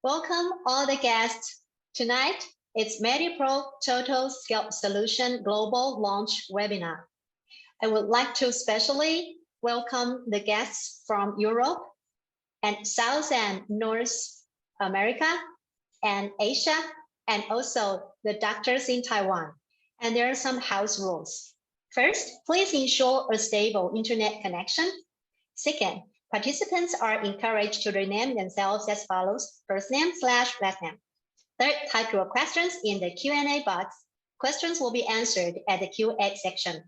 Welcome all the guests. Tonight, it's MediPRO Total Scalp Solution Global Launch Webinar. I would like to especially welcome the guests from Europe and South and North America and Asia, and also the doctors in Taiwan. And there are some house rules. First, please ensure a stable internet connection. Second, participants are encouraged to rename themselves as follows: first name / last name. Third, type your questions in the Q&A box. Questions will be answered at the Q&A section.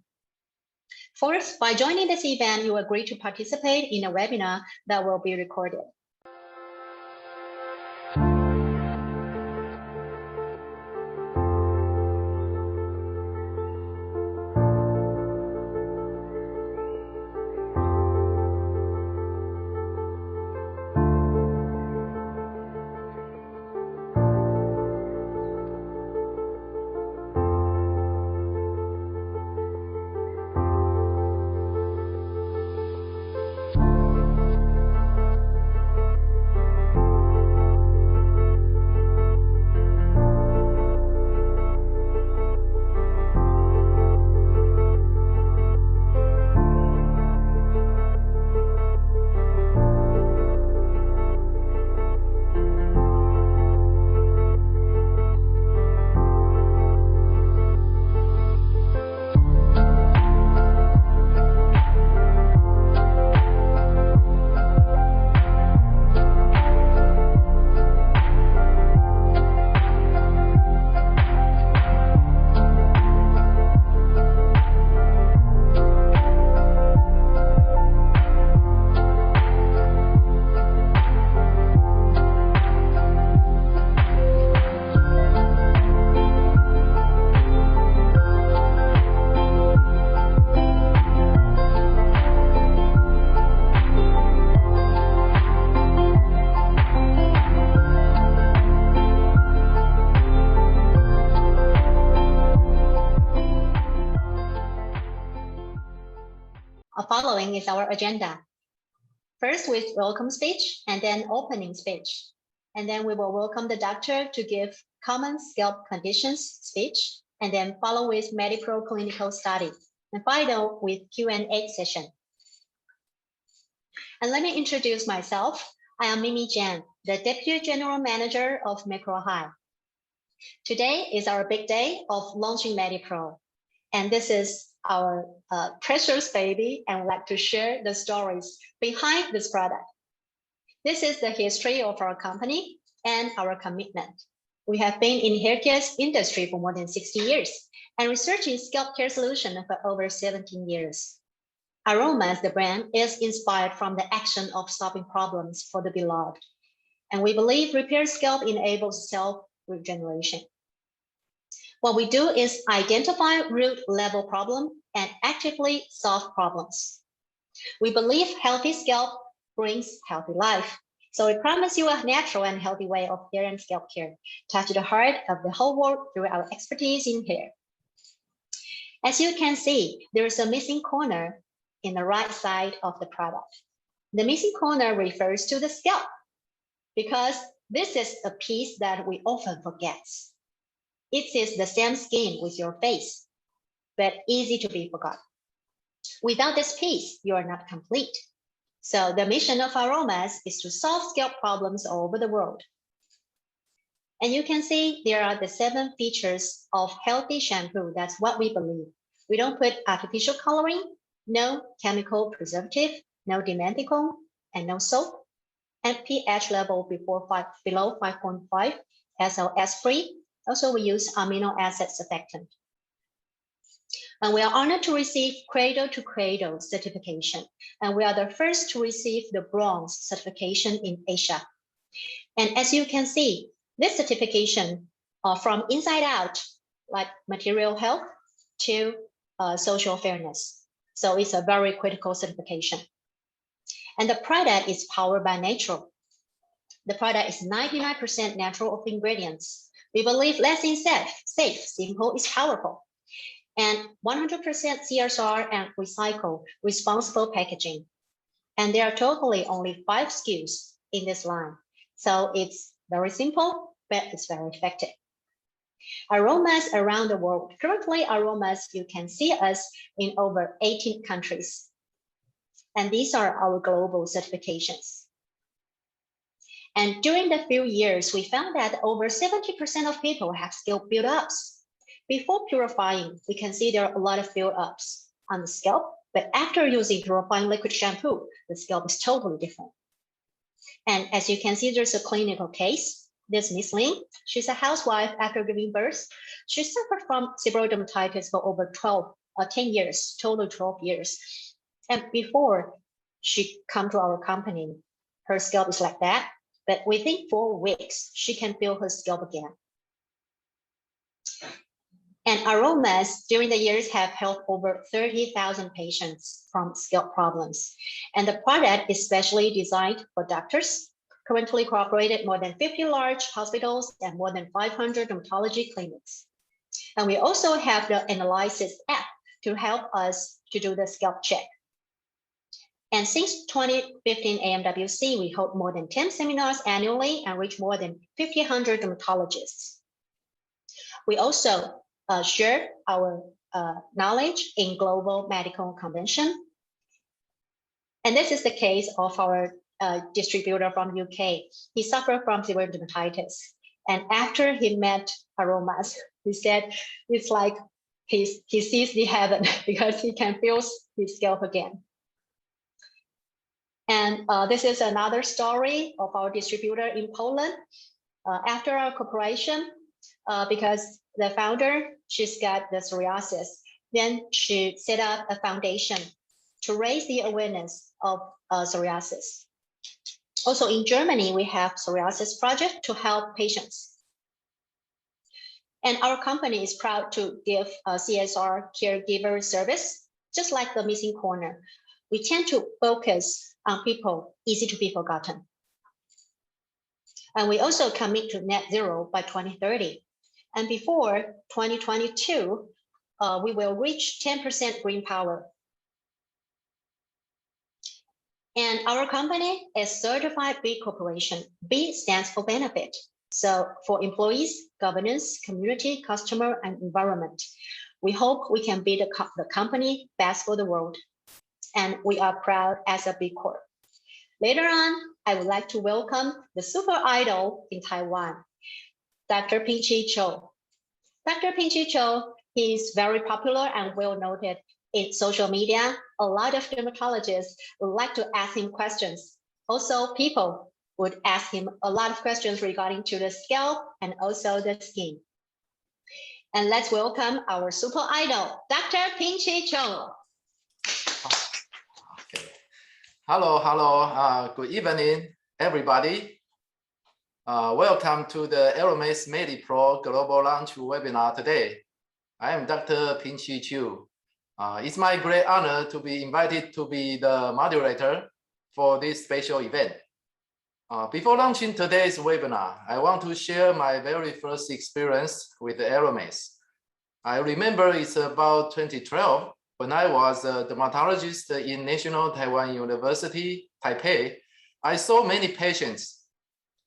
Fourth, by joining this event, you agree to participate in a webinar that will be recorded. Following is our agenda. First with welcome speech and then opening speech. And then we will welcome the doctor to give common scalp conditions speech, and then follow with MediPRO clinical study, and final with Q&A session. And let me introduce myself. I am Mimi Jian, the Deputy General Manager of MediPRO High. Today is our big day of launching MediPRO, and this is our precious baby, and would like to share the stories behind this product. This is the history of our company and our commitment. We have been in hair care industry for more than 60 years and researching scalp care solution for over 17 years. AROMASE, the brand, is inspired from the action of solving problems for the beloved. And we believe repair scalp enables self-regeneration. What we do is identify root level problem and actively solve problems. We believe healthy scalp brings healthy life. So we promise you a natural and healthy way of hair and scalp care, touch the heart of the whole world through our expertise in hair. As you can see, there is a missing corner in the right side of the product. The missing corner refers to the scalp, because this is a piece that we often forget. It is the same skin with your face, but easy to be forgotten. Without this piece, you are not complete. So the mission of AROMASE is to solve scalp problems all over the world. And you can see there are the 7 features of healthy shampoo. That's what we believe. We don't put artificial coloring, no chemical preservative, no dimethicone, and no soap, and pH level below 5.5, SLS free. Also, we use amino acid surfactant. And we are honored to receive Cradle to Cradle certification. And we are the first to receive the bronze certification in Asia. And as you can see, this certification from inside out, like material health to social fairness. So it's a very critical certification. And the product is powered by nature. The product is 99% natural of ingredients. We believe less is safe, simple is powerful. And 100% CSR and recycle responsible packaging. And there are totally only 5 SKUs in this line. So it's Very simple, but it's very effective. AROMASE around the world. Currently, AROMASE, you can see us in over 18 countries. And these are our global certifications. And during the few years, we found that over 70% of people have scalp buildups. Before purifying, we can see there are a lot of buildups on the scalp, but after using purifying liquid shampoo, the scalp is totally different. And as you can see, there's a clinical case. This Miss Lin, she's a housewife after giving birth. She suffered from seborrheic dermatitis for over 10 years, total 12 years. And before she come to our company, her scalp is like that. But within 4 weeks, she can feel her scalp again. And AROMASE during the years have helped over 30,000 patients from scalp problems. And the product is specially designed for doctors, currently cooperated more than 50 large hospitals and more than 500 dermatology clinics. And we also have the analysis app to help us to do the scalp check. And since 2015 AMWC, we hold more than 10 seminars annually and reach more than 1,500 dermatologists. We also share our knowledge in global medical convention. And this is the case of our distributor from UK. He suffered from seborrheic dermatitis. And after he met AROMASE, he said it's like he sees the heaven because he can feel his scalp again. And this is another story of our distributor in Poland. After our cooperation, because the founder, she's got the psoriasis, then she set up a foundation to raise the awareness of psoriasis. Also in Germany, we have psoriasis project to help patients. And our company is proud to give a CSR caregiver service, just like the missing corner. We tend to focus on people easy to be forgotten. And we also commit to net zero by 2030. And before 2022, we will reach 10% green power. And our company is certified B Corporation. B stands for benefit. So for employees, governance, community, customer, and environment, we hope we can be the company best for the world. And we are proud as a B Corp. Later on, I would like to welcome the super idol in Taiwan, Dr. Chii Cho. Dr. Chii Cho, he is very popular and well noted in social media. A lot of dermatologists would like to ask him questions. Also, people would ask him a lot of questions regarding to the scalp and also the skin. And let's welcome our super idol, Dr. Chii Cho. Hello, good evening, everybody. Welcome to the AROMASE MediPRO Global Launch webinar today. I am Dr. Chii Cho. It's my great honor to be invited to be the moderator for this special event. Before launching today's webinar, I want to share my very first experience with AROMASE. I remember it's about 2012 when I was a dermatologist in National Taiwan University, Taipei. I saw many patients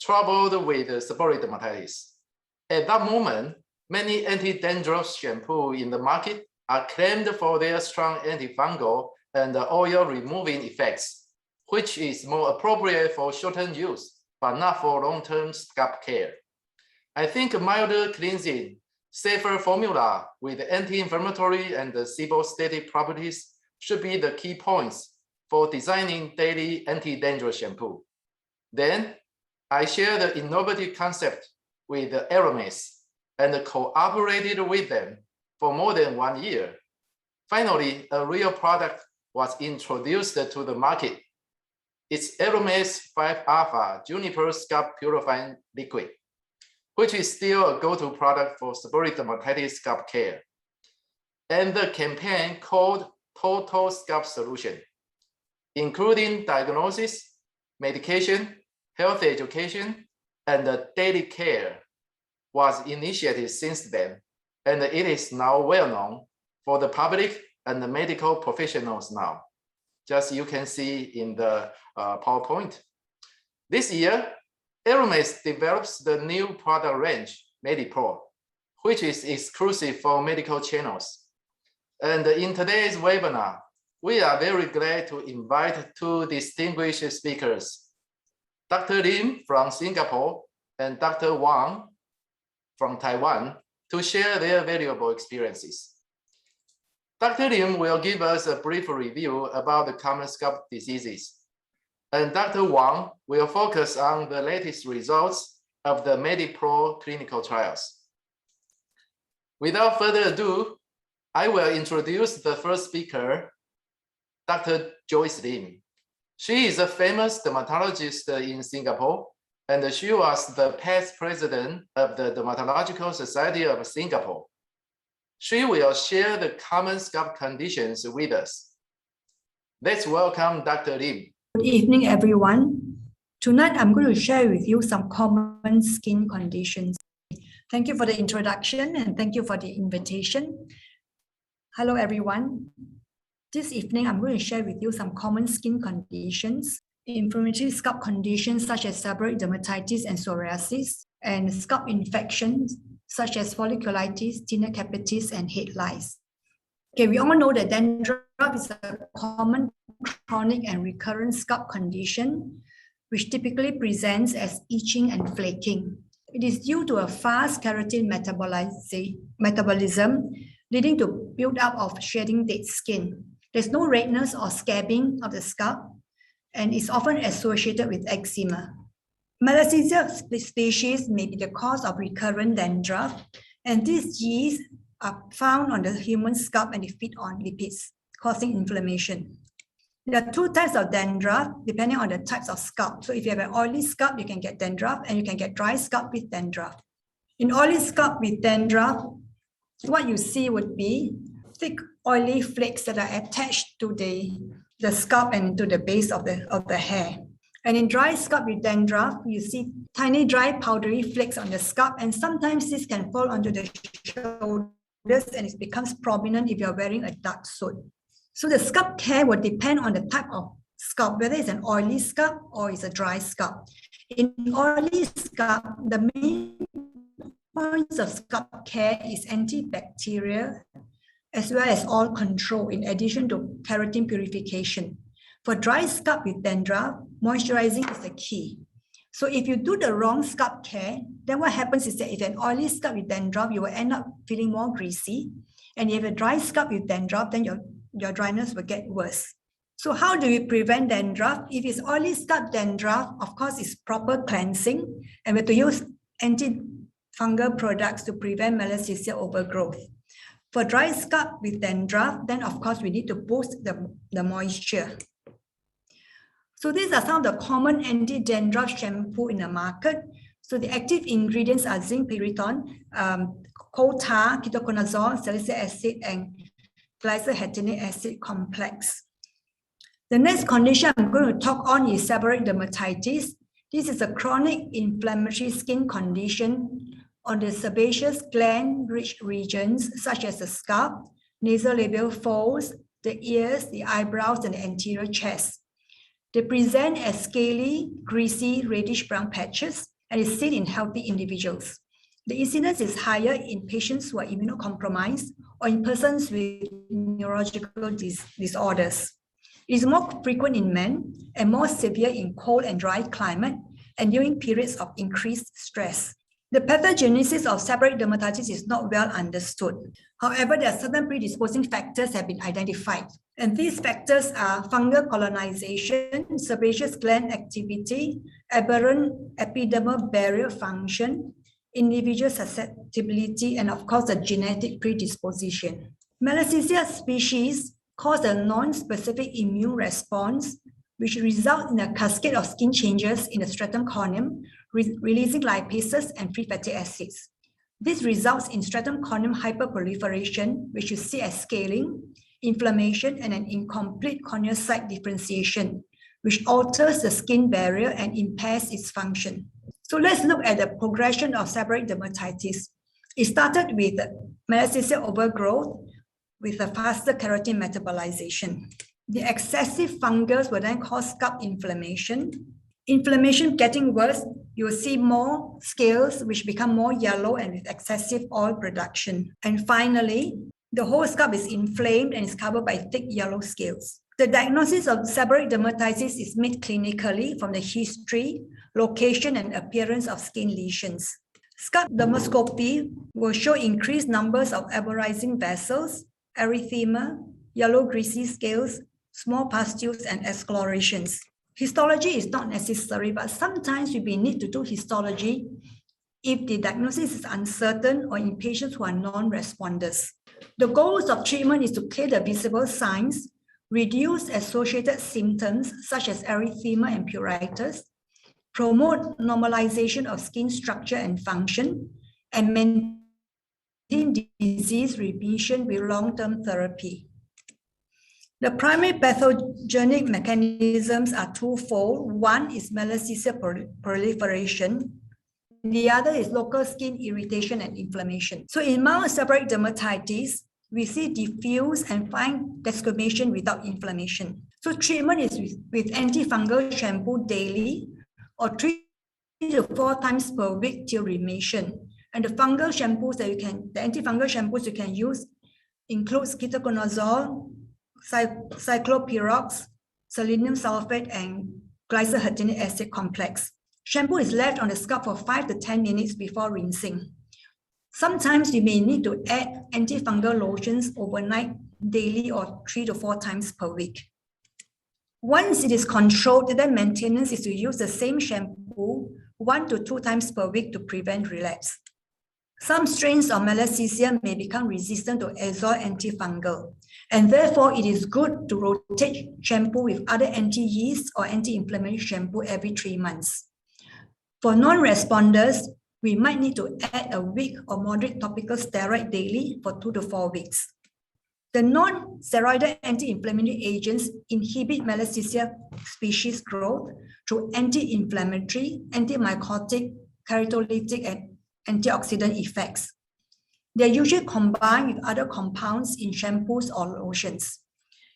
troubled with seborrheic dermatitis. At that moment, many anti-dandruff shampoo in the market are claimed for their strong antifungal and oil removing effects, which is more appropriate for short-term use, but not for long-term scalp care. I think milder cleansing, safer formula with anti-inflammatory and seborrheic properties should be the key points for designing daily anti-dandruff shampoo. Then I shared the innovative concept with AROMASE and cooperated with them for more than 1 year. Finally, a real product was introduced to the market. It's AROMASE 5-Alpha Juniper Scalp Purifying Liquid, which is still a go-to product for seborrheic dermatitis scalp care. And the campaign called Total Scalp Solution, including diagnosis, medication, health education, and daily care, was initiated since then, and it is now well known for the public and the medical professionals now, just you can see in the PowerPoint. This year, AROMASE develops the new product range, MediPRO, which is exclusive for medical channels. And in today's webinar, we are very glad to invite two distinguished speakers, Dr. Lim from Singapore and Dr. Wang from Taiwan, to share their valuable experiences. Dr. Lim will give us a brief review about the common scalp diseases, and Dr. Wang will focus on the latest results of the MediPRO clinical trials. Without further ado, I will introduce the first speaker, Dr. Joyce Lim. She is a famous dermatologist in Singapore, and she was the past president of the Dermatological Society of Singapore. She will share the common scalp conditions with us. Let's welcome Dr. Lim. Good evening, everyone. Tonight, I'm going to share with you some common skin conditions. Thank you for the introduction and thank you for the invitation. Hello, everyone. This evening, I'm going to share with you some common skin conditions, inflammatory scalp conditions such as seborrheic dermatitis and psoriasis, and scalp infections such as folliculitis, tinea capitis, and head lice. Okay, we all know that dandruff is a common chronic and recurrent scalp condition, which typically presents as itching and flaking. It is due to a fast keratin metabolism, leading to buildup of shedding dead skin. There's no redness or scabbing of the scalp, and is often associated with eczema. Malassezia species may be the cause of recurrent dandruff, and these yeasts are found on the human scalp and they feed on lipids, causing inflammation. There are two types of dandruff depending on the types of scalp. So if you have an oily scalp, you can get dandruff, and you can get dry scalp with dandruff. In oily scalp with dandruff, what you see would be thick oily flakes that are attached to the scalp and to the base of the hair. And in dry scalp with dandruff, you see tiny dry powdery flakes on the scalp, and sometimes this can fall onto the shoulders and it becomes prominent if you're wearing a dark suit. So the scalp care will depend on the type of scalp, whether it's an oily scalp or it's a dry scalp. In oily scalp, the main points of scalp care is antibacterial as well as oil control, in addition to keratin purification. For dry scalp with dandruff, moisturizing is the key. So if you do the wrong scalp care, then what happens is that if an oily scalp with dandruff, you will end up feeling more greasy. And if you have a dry scalp with dandruff, then your dryness will get worse. So how do we prevent dandruff? If it's oily scalp dandruff, of course, it's proper cleansing, and we have to use antifungal products to prevent Malassezia overgrowth. For dry scalp with dandruff, then of course we need to boost the moisture. So these are some of the common anti-dandruff shampoo in the market. So the active ingredients are zinc pyriton, coal tar, ketoconazole, salicylic acid, and glycyrrhetinic acid complex. The next condition I'm going to talk on is seborrheic dermatitis. This is a chronic inflammatory skin condition on the sebaceous gland-rich regions such as the scalp, nasolabial folds, the ears, the eyebrows, and the anterior chest. They present as scaly, greasy, reddish-brown patches, and is seen in healthy individuals. The incidence is higher in patients who are immunocompromised or in persons with neurological disorders. It is more frequent in men and more severe in cold and dry climate and during periods of increased stress. The pathogenesis of seborrheic dermatitis is not well understood. However, there are certain predisposing factors that have been identified. And these factors are fungal colonization, sebaceous gland activity, aberrant epidermal barrier function, individual susceptibility, and of course, the genetic predisposition. Malassezia species cause a non-specific immune response, which result in a cascade of skin changes in the stratum corneum, releasing lipases and free fatty acids. This results in stratum corneum hyperproliferation, which you see as scaling, inflammation, and an incomplete corneal site differentiation, which alters the skin barrier and impairs its function. So let's look at the progression of seborrheic dermatitis. It started with Malassezia overgrowth with a faster keratin metabolization. The excessive fungus will then cause scalp inflammation. Inflammation getting worse, you will see more scales which become more yellow and with excessive oil production. And finally, the whole scalp is inflamed and is covered by thick yellow scales. The diagnosis of seborrheic dermatitis is made clinically from the history, location, and appearance of skin lesions. Scalp dermoscopy will show increased numbers of arborizing vessels, erythema, yellow greasy scales, small pustules, and excoriations. Histology is not necessary, but sometimes we may need to do histology if the diagnosis is uncertain or in patients who are non-responders. The goals of treatment is to clear the visible signs, reduce associated symptoms such as erythema and pruritus, promote normalization of skin structure and function, and maintain disease remission with long-term therapy. The primary pathogenic mechanisms are twofold. One is malassezia proliferation. The other is local skin irritation and inflammation. So in mild seborrheic dermatitis, we see diffuse and fine desquamation without inflammation. So treatment is with antifungal shampoo daily or 3 to 4 times per week till remission. And the fungal shampoos that the antifungal shampoos you can use includes ketoconazole, cyclopirox, selenium sulfate, and glycyrrhetinic acid complex. Shampoo is left on the scalp for 5 to 10 minutes before rinsing. Sometimes you may need to add antifungal lotions overnight, daily, or 3 to 4 times per week. Once it is controlled, then maintenance is to use the same shampoo 1 to 2 times per week to prevent relapse. Some strains of malassezia may become resistant to azole antifungal, and therefore it is good to rotate shampoo with other anti-yeast or anti-inflammatory shampoo every 3 months. For non-responders, we might need to add a weak or moderate topical steroid daily for 2 to 4 weeks. The non-steroidal anti-inflammatory agents inhibit malassezia species growth through anti-inflammatory, antimycotic, keratolytic, and antioxidant effects. They are usually combined with other compounds in shampoos or lotions.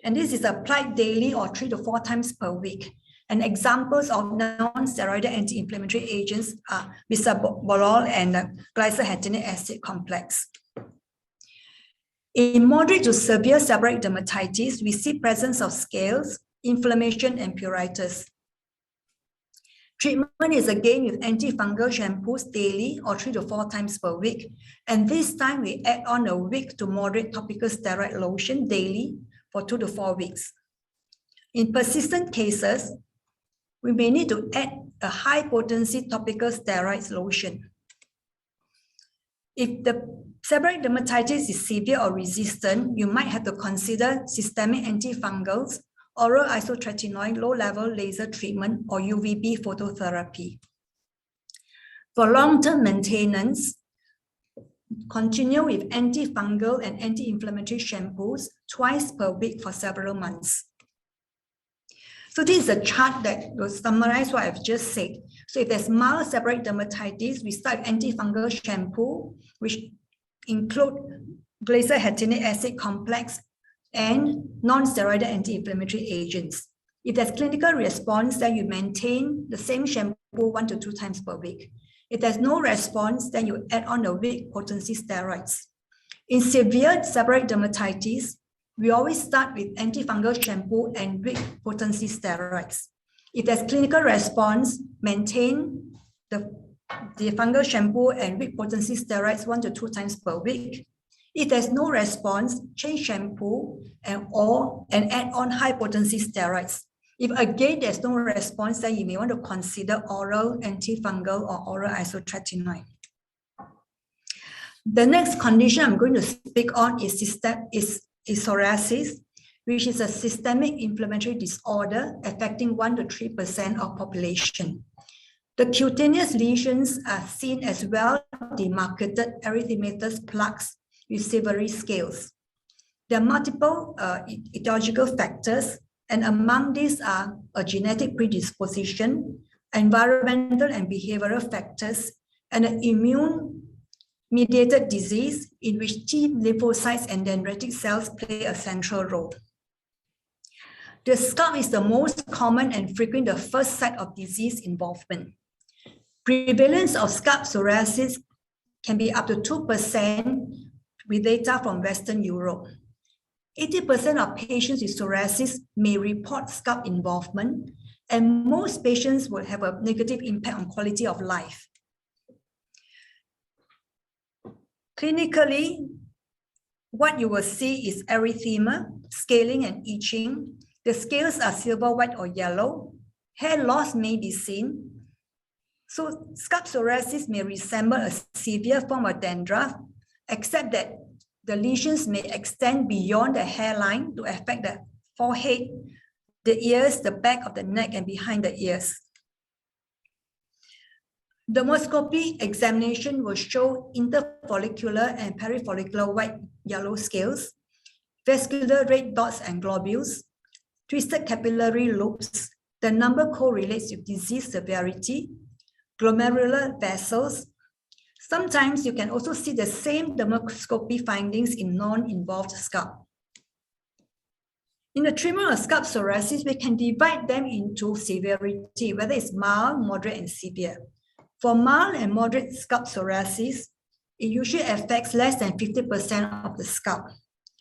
And this is applied daily or 3 to 4 times per week. And examples of non-steroidal anti-inflammatory agents are bisabolol and glycyrrhetinic acid complex. In moderate to severe seborrheic dermatitis, we see presence of scales, inflammation, and pruritus. Treatment is again with antifungal shampoos daily or 3 to 4 times per week. And this time we add on a weak to moderate topical steroid lotion daily for 2 to 4 weeks. In persistent cases, we may need to add a high potency topical steroids lotion. If the seborrheic dermatitis is severe or resistant, you might have to consider systemic antifungals, oral isotretinoin, low-level laser treatment, or UVB phototherapy. For long-term maintenance, continue with antifungal and anti-inflammatory shampoos twice per week for several months. So this is a chart that will summarize what I've just said. So if there's mild seborrheic dermatitis, we start with antifungal shampoo, which include glycyrrhetinic acid complex and non-steroidal anti-inflammatory agents. If there's clinical response, then you maintain the same shampoo 1 to 2 times per week. If there's no response, then you add on the weak potency steroids. In severe seborrheic dermatitis, we always start with antifungal shampoo and weak potency steroids. If there's clinical response, maintain the fungal shampoo and weak potency steroids 1 to 2 times per week. If there's no response, change shampoo and add on high potency steroids. If again there's no response, then you may want to consider oral antifungal or oral isotretinoin. The next condition I'm going to speak on is psoriasis, which is a systemic inflammatory disorder affecting 1 to 3% of population. The cutaneous lesions are seen as well-demarcated erythematous plaques with silvery scales. There are multiple etiological factors, and among these are a genetic predisposition, environmental and behavioral factors, and an immune-mediated disease in which T lymphocytes and dendritic cells play a central role. The scalp is the most common and frequent the first site of disease involvement. Prevalence of scalp psoriasis can be up to 2% with data from Western Europe. 80% of patients with psoriasis may report scalp involvement, and most patients will have a negative impact on quality of life. Clinically, what you will see is erythema, scaling, and itching. The scales are silver, white, or yellow. Hair loss may be seen. So scalp psoriasis may resemble a severe form of dandruff, except that the lesions may extend beyond the hairline to affect the forehead, the ears, the back of the neck, and behind the ears. Dermoscopy examination will show interfollicular and perifollicular white-yellow scales, vascular red dots and globules, twisted capillary loops. The number correlates with disease severity, glomerular vessels. Sometimes you can also see the same dermoscopy findings in non-involved scalp. In the treatment of scalp psoriasis, we can divide them into severity, whether it's mild, moderate, and severe. For mild and moderate scalp psoriasis, it usually affects less than 50% of the scalp.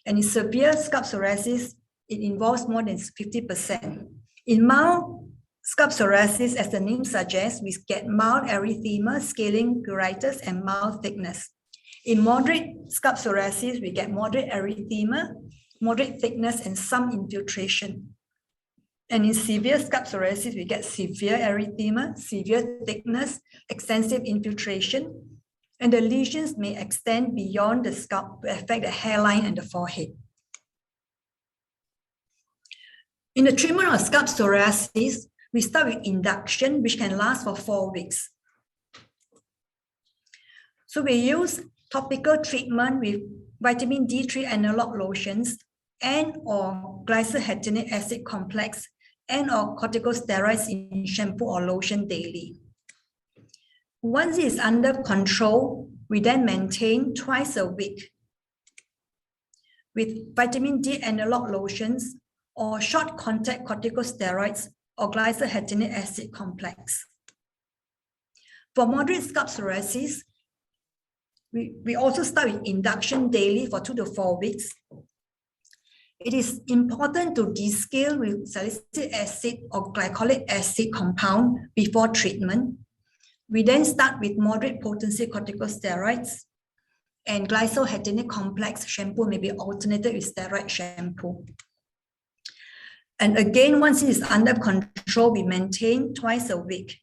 And in severe scalp psoriasis, it involves more than 50%. In mild scalp psoriasis, as the name suggests, we get mild erythema, scaling, pruritus, and mild thickness. In moderate scalp psoriasis, we get moderate erythema, moderate thickness, and some infiltration. And in severe scalp psoriasis, we get severe erythema, severe thickness, extensive infiltration, and the lesions may extend beyond the scalp to affect the hairline and the forehead. In the treatment of scalp psoriasis, we start with induction, which can last for 4 weeks. So we use topical treatment with vitamin D3 analog lotions and or glycyrrhetinic acid complex and or corticosteroids in shampoo or lotion daily. Once it is under control, we then maintain twice a week with vitamin D analog lotions or short contact corticosteroids or glycyrrhetinic acid complex. For moderate scalp psoriasis, we also start with induction daily for 2 to 4 weeks. It is important to descale with salicylic acid or glycolic acid compound before treatment. We then start with moderate potency corticosteroids, and glycyrrhetinic complex shampoo may be alternated with steroid shampoo. And again, once it is under control, we maintain twice a week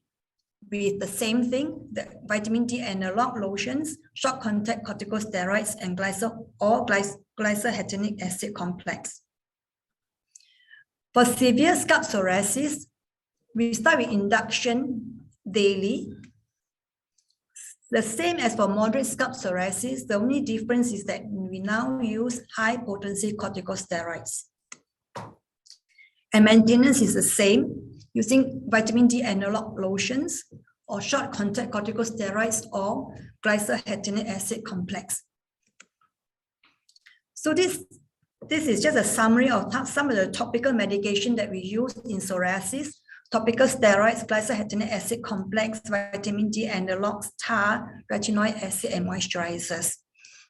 with the same thing, the vitamin D analog lotions, short contact corticosteroids, and glycyrrhetinic acid complex. For severe scalp psoriasis, we start with induction daily. The same as for moderate scalp psoriasis, the only difference is that we now use high potency corticosteroids. And maintenance is the same, using vitamin D analog lotions or short contact corticosteroids or glycyrrhetinic acid complex. So this is just a summary of some of the topical medication that we use in psoriasis: topical steroids, glycyrrhetinic acid complex, vitamin D analogs, tar, retinoic acid, and moisturizers.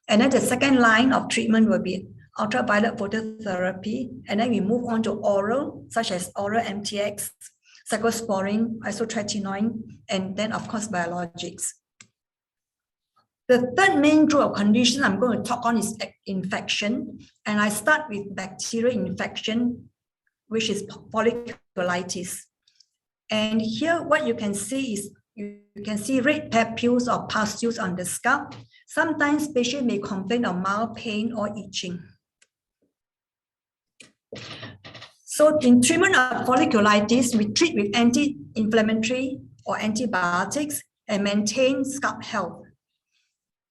And then the second line of treatment will be ultraviolet phototherapy, and then we move on to oral, such as oral MTX, cyclosporine, isotretinoin, and then of course biologics. The third main group of conditions I'm going to talk on is infection, and I start with bacterial infection, which is folliculitis. And here what you can see is you can see red papules or pustules on the scalp. Sometimes patients may complain of mild pain or itching. So in treatment of folliculitis, we treat with anti-inflammatory or antibiotics and maintain scalp health.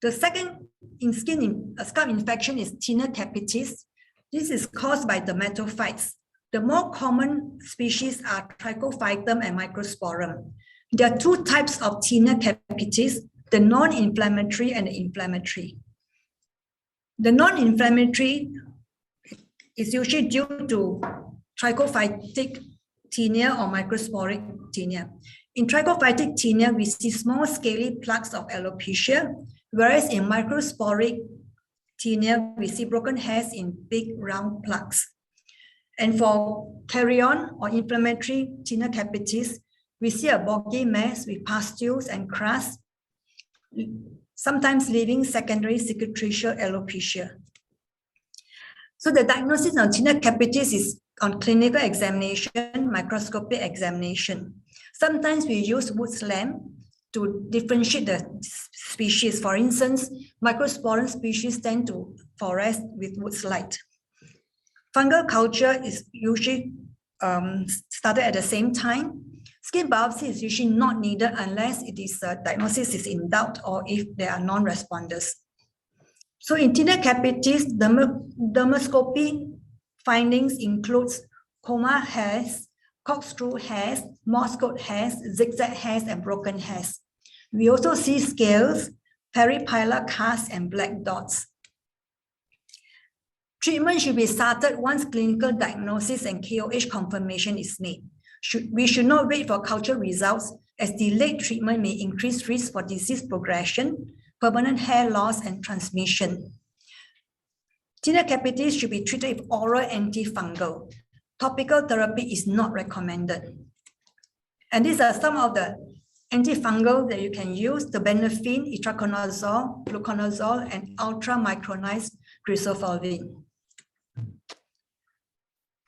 The second scalp infection is tinea capitis. This is caused by dermatophytes. The more common species are trichophytum and microsporum. There are 2 types of tinea capitis, the non-inflammatory and the inflammatory. The non-inflammatory is usually due to trichophytic tinea or microsporic tinea. In trichophytic tinea, we see small scaly plaques of alopecia, whereas in microsporic tinea, we see broken hairs in big round plaques. And for carrion or inflammatory tinea capitis, we see a boggy mass with pustules and crust, sometimes leaving secondary cicatricial alopecia. So the diagnosis of tinea capitis is on clinical examination, microscopic examination. Sometimes we use Wood's lamp to differentiate the species. For instance, microsporin species tend to fluoresce with Wood's light. Fungal culture is usually started at the same time. Skin biopsy is usually not needed unless it is diagnosis is in doubt or if there are non-responders. So in tinea capitis, dermoscopy findings includes coma hairs, corkscrew hairs, Morse code hairs, zigzag hairs, and broken hairs. We also see scales, peripylar casts, and black dots. Treatment should be started once clinical diagnosis and KOH confirmation is made. We should not wait for culture results, as delayed treatment may increase risk for disease progression, permanent hair loss, and transmission. Tinea capitis should be treated with oral antifungal. Topical therapy is not recommended. And these are some of the antifungal that you can use: terbinafine, itraconazole, fluconazole, and ultramicronized crizosulfame.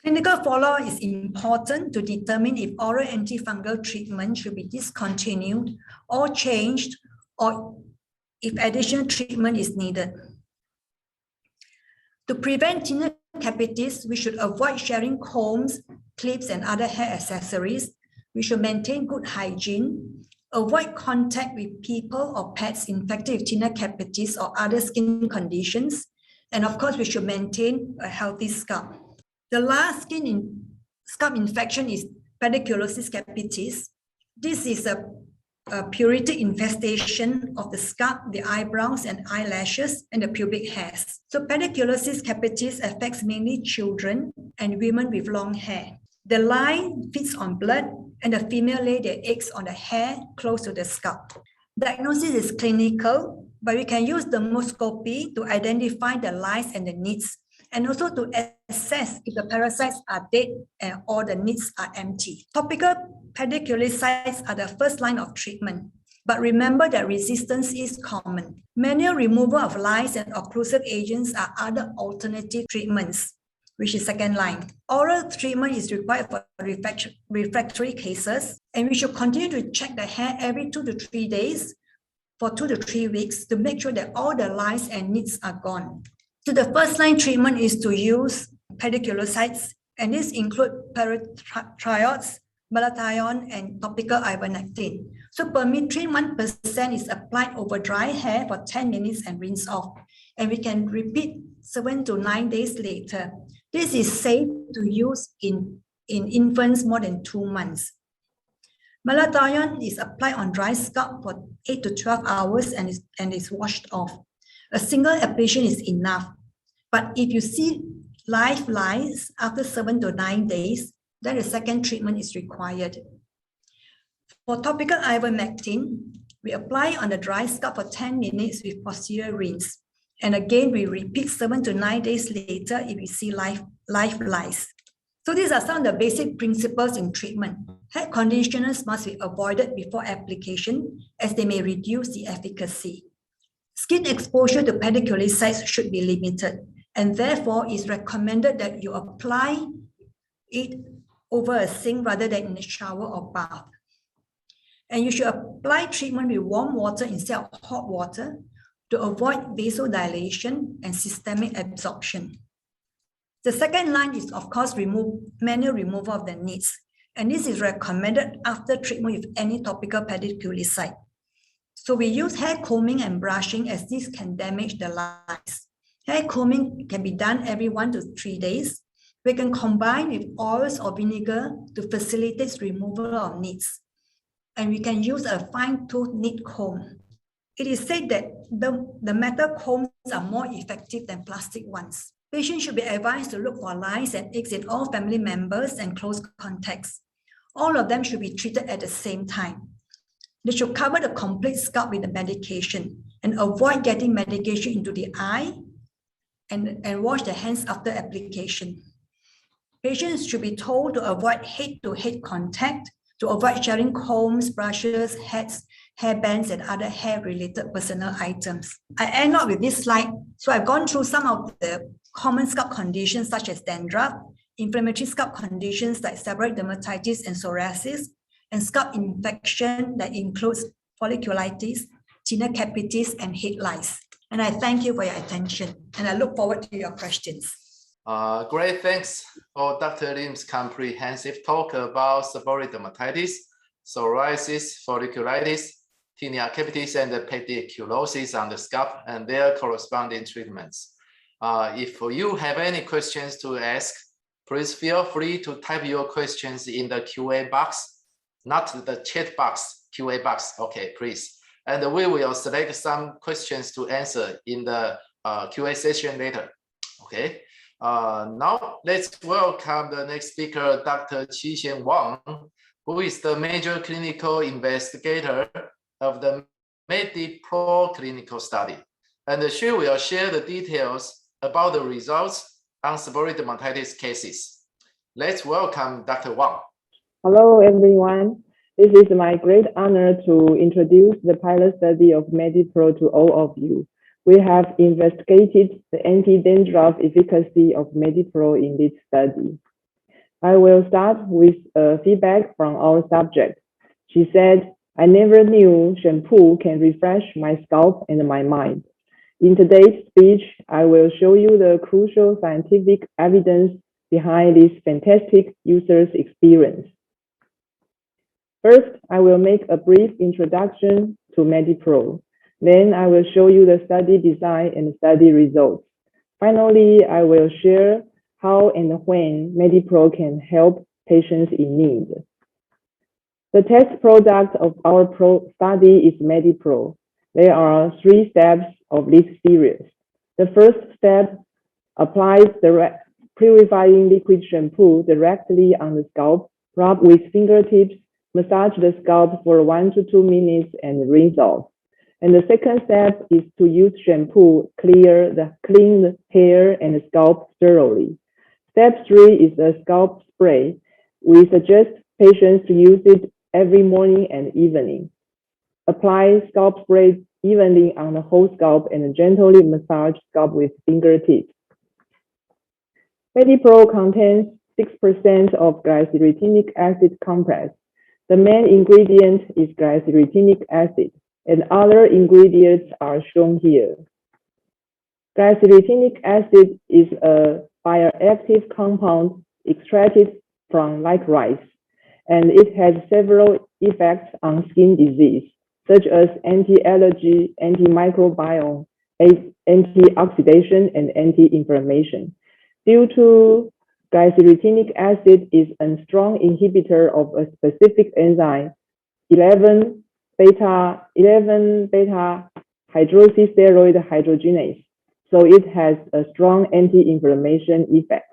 Clinical follow-up is important to determine if oral antifungal treatment should be discontinued or changed, or if additional treatment is needed. To prevent tinea capitis, we should avoid sharing combs, clips, and other hair accessories. We should maintain good hygiene, avoid contact with people or pets infected with tinea capitis or other skin conditions, and of course, we should maintain a healthy scalp. The last scalp infection is pediculosis capitis. This is a pruritic infestation of the scalp, the eyebrows and eyelashes, and the pubic hairs. So pediculosis capitis affects mainly children and women with long hair. The line feeds on blood, and the female lay their eggs on the hair close to the scalp. Diagnosis is clinical, but we can use dermoscopy to identify the lice and the nits, and also to assess if the parasites are dead or the nits are empty. Topical pediculicides are the first line of treatment, but remember that resistance is common. Manual removal of lice and occlusive agents are other alternative treatments, which is second line. Oral treatment is required for refractory cases, and we should continue to check the hair every 2 to 3 days for 2 to 3 weeks to make sure that all the lice and nits are gone. So the first line treatment is to use pediculicides, and this include paratriotes, malathion, and topical ivermectin. So permethrin 1% is applied over dry hair for 10 minutes and rinse off. And we can repeat 7 to 9 days later. This is safe to use in infants more than 2 months. Malathion is applied on dry scalp for 8 to 12 hours and is washed off. A single application is enough. But if you see live lice after 7 to 9 days, then a second treatment is required. For topical ivermectin, we apply on the dry scalp for 10 minutes with posterior rinse. And again, we repeat 7 to 9 days later if we see live lice. So these are some of the basic principles in treatment. Hair conditioners must be avoided before application, as they may reduce the efficacy. Skin exposure to pediculicides should be limited, and therefore it's recommended that you apply it over a sink rather than in a shower or bath. And you should apply treatment with warm water instead of hot water to avoid vasodilation and systemic absorption. The second line is, of course, manual removal of the nits, and this is recommended after treatment with any topical pediculicide. So we use hair combing and brushing, as this can damage the lice. Hair combing can be done every 1 to 3 days. We can combine with oils or vinegar to facilitate removal of nits. And we can use a fine-tooth nit comb. It is said that the metal combs are more effective than plastic ones. Patients should be advised to look for lines and aches in all family members and close contacts. All of them should be treated at the same time. They should cover the complete scalp with the medication and avoid getting medication into the eye and wash their hands after application. Patients should be told to avoid head-to-head contact, to avoid sharing combs, brushes, hats, hairbands, and other hair-related personal items. I end up with this slide. So I've gone through some of the common scalp conditions such as dandruff, inflammatory scalp conditions like seborrheic dermatitis and psoriasis, and scalp infection that includes folliculitis, tinea capitis, and head lice. And I thank you for your attention, and I look forward to your questions. Great, thanks for Dr. Lim's comprehensive talk about seborrheic dermatitis, psoriasis, folliculitis, tinea capitis, and pediculosis on the scalp and their corresponding treatments. If you have any questions to ask, please feel free to type your questions in the QA box, not the chat box, QA box, okay, please. And we will select some questions to answer in the QA session later, okay? Now let's welcome the next speaker, Dr. Chii-Shyan Wang, who is the major clinical investigator of the MediPRO clinical study. And she will share the details about the results on seborrheic dermatitis cases. Let's welcome Dr. Wang. Hello, everyone. This is my great honor to introduce the pilot study of MediPRO to all of you. We have investigated the anti-dandruff efficacy of MediPRO in this study. I will start with feedback from our subject. She said, "I never knew shampoo can refresh my scalp and my mind." In today's speech, I will show you the crucial scientific evidence behind this fantastic user's experience. First, I will make a brief introduction to MediPRO. Then I will show you the study design and study results. Finally, I will share how and when MediPRO can help patients in need. The test product of our study is MediPRO. There are 3 steps of this series. The first step applies the purifying liquid shampoo directly on the scalp, rub with fingertips, massage the scalp for 1 to 2 minutes, and rinse off. And the second step is to use shampoo, clean the hair and scalp thoroughly. Step 3 is a scalp spray. We suggest patients to use it every morning and evening. Apply scalp spray evenly on the whole scalp and gently massage scalp with fingertips. MediPRO contains 6% of glycyrrhetinic acid complex. The main ingredient is glycyrrhetinic acid, and other ingredients are shown here. Glycyrrhetinic acid is a bioactive compound extracted from licorice, and it has several effects on skin disease, such as anti-allergy, antimicrobiome, anti-oxidation, and anti-inflammation. Due to glycyrrhetinic acid is a strong inhibitor of a specific enzyme, 11-beta hydroxysteroid hydrogenase, so it has a strong anti-inflammation effect.